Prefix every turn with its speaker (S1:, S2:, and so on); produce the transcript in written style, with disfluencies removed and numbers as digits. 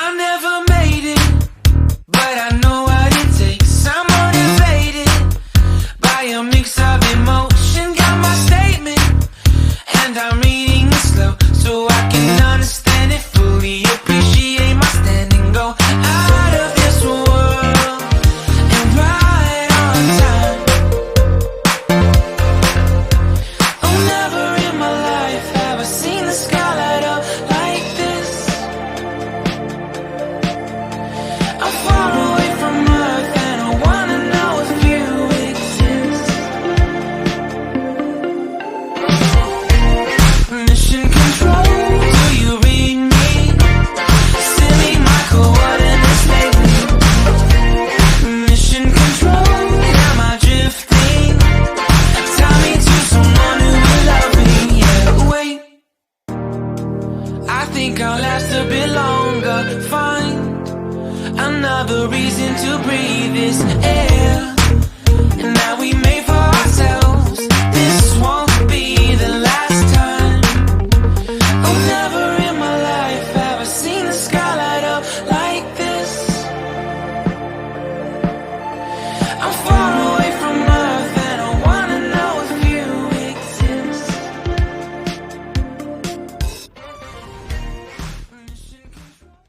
S1: I never made it, but I know what it takes. I'm motivated by a mix of emotion. Got my statement, and I'm reading it slow so I can understand it fully. Appreciate my standing, go out of this world and right on time. Oh, never in my life have I seen the sky light up like this. I'm far away from Earth and I wanna know if you exist. Mission control, do you read me? Send me my coordinates lately. Mission control, am I drifting? Tie me to someone who will love me. Yeah, wait, I think I'll last a bit longer. Find another reason to breathe this air. And now we